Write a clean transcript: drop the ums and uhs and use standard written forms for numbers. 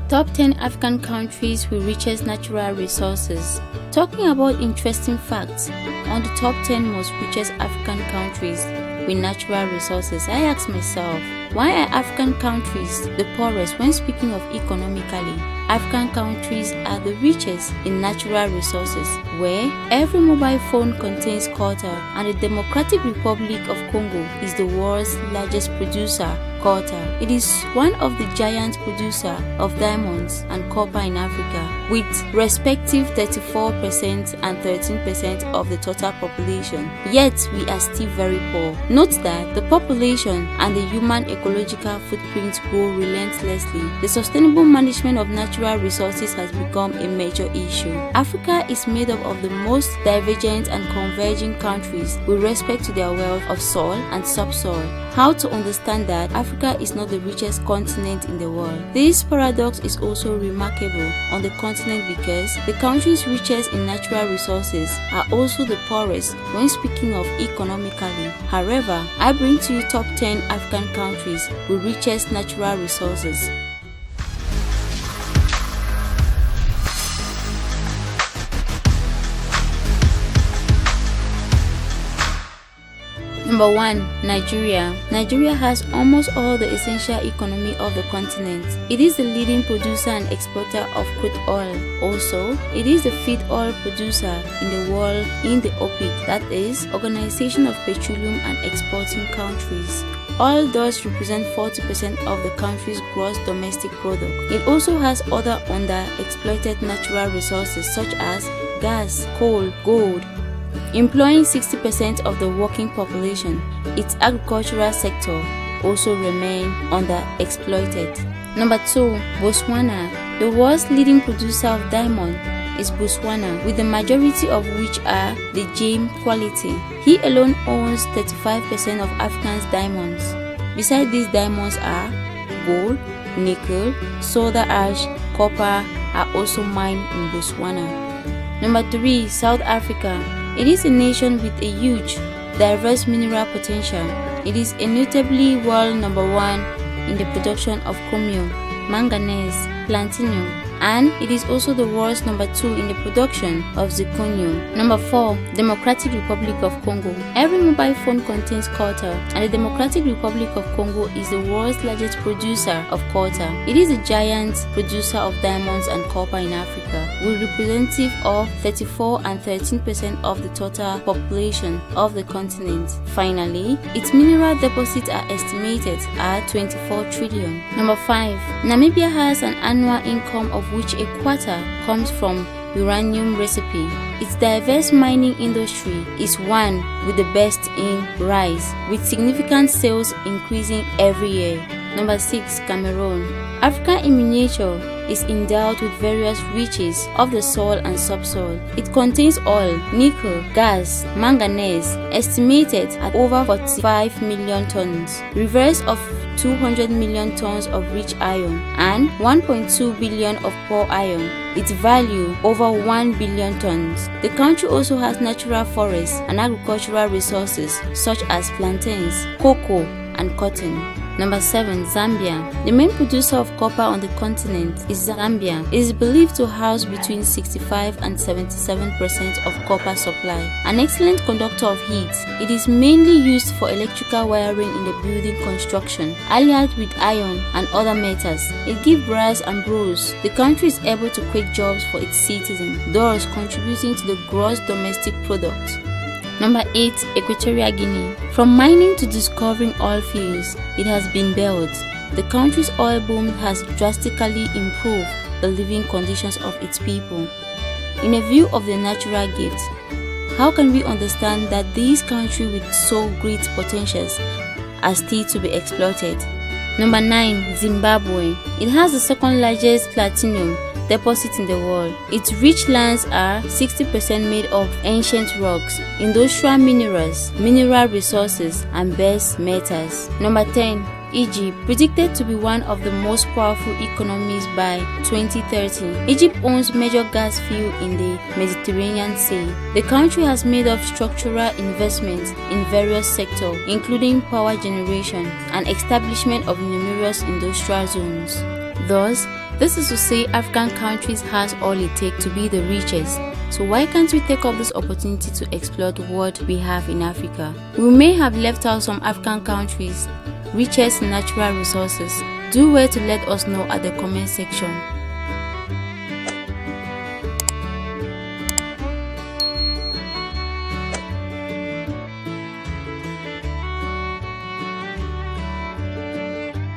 Top 10 African countries with richest natural resources. Talking about interesting facts on the top 10 most richest African countries with natural resources, I ask myself, why are African countries the poorest when speaking of economically? African countries are the richest in natural resources, where every mobile phone contains coltan, and the Democratic Republic of Congo is the world's largest producer coltan. It is one of the giant producers of diamonds and copper in Africa, with respective 34% and 13% of the total population. Yet we are still very poor. Note that the population and the human ecological footprint grow relentlessly. The sustainable management of natural resources has become a major issue. Africa is made up of the most divergent and converging countries with respect to their wealth of soil and subsoil. How to understand that Africa is not the richest continent in the world? This paradox is also remarkable on the continent because the countries richest in natural resources are also the poorest when speaking of economically. However, I bring to you top 10 African countries with richest natural resources. Number 1. Nigeria. Nigeria has almost all the essential economy of the continent. It is the leading producer and exporter of crude oil. Also, it is the fifth oil producer in the world in the OPEC, that is, Organization of Petroleum and Exporting Countries. Oil thus represent 40% of the country's gross domestic product. It also has other underexploited natural resources such as gas, coal, gold, employing 60% of the working population. Its agricultural sector also remains underexploited. Number 2. Botswana. The world's leading producer of diamond is Botswana, with the majority of which are the gem quality. He alone owns 35% of Africa's diamonds. Besides these diamonds are gold, nickel, soda ash, copper are also mined in Botswana. Number 3. South Africa. It is a nation with a huge, diverse mineral potential. It is a notably world number 1 in the production of chromium, manganese, platinum, and it is also the world's number 2 in the production of zirconium. Number 4. Democratic Republic of Congo. Every mobile phone contains coltan, and the Democratic Republic of Congo is the world's largest producer of coltan. It is a giant producer of diamonds and copper in Africa, with representative of 34 and 13% of the total population of the continent. Finally, its mineral deposits are estimated at 24 trillion. Number 5. Namibia has an annual income of which a quarter comes from uranium recipe. Its diverse mining industry is one with the best in rise, with significant sales increasing every year. Number 6. Cameroon. Africa in miniature is endowed with various riches of the soil and subsoil. It contains oil, nickel, gas, manganese, estimated at over 45 million tons, rivers of 200 million tons of rich iron, and 1.2 billion of poor iron. Its value over 1 billion tons. The country also has natural forests and agricultural resources such as plantains, cocoa, and cotton. Number 7. Zambia. The main producer of copper on the continent is Zambia. It is believed to house between 65 and 77% of copper supply. An excellent conductor of heat, it is mainly used for electrical wiring in the building construction, allied with iron and other metals. It gives brass and bronze. The country is able to create jobs for its citizens, thus contributing to the gross domestic product. Number 8. Equatorial Guinea. From mining to discovering oil fields, it has been built. The country's oil boom has drastically improved the living conditions of its people. In a view of the natural gifts, how can we understand that these countries with so great potentials are still to be exploited? Number 9. Zimbabwe. It has the second largest platinum deposit in the world. Its rich lands are 60% made of ancient rocks, industrial minerals, mineral resources, and base metals. Number 10. Egypt, predicted to be one of the most powerful economies by 2030. Egypt owns major gas fields in the Mediterranean Sea. The country has made up structural investments in various sectors, including power generation and establishment of numerous industrial zones. Thus, This is to say African countries has all it takes to be the richest. So why can't we take up this opportunity to exploit what we have in Africa? We may have left out some African countries' richest natural resources. Do well to let us know at the comment section.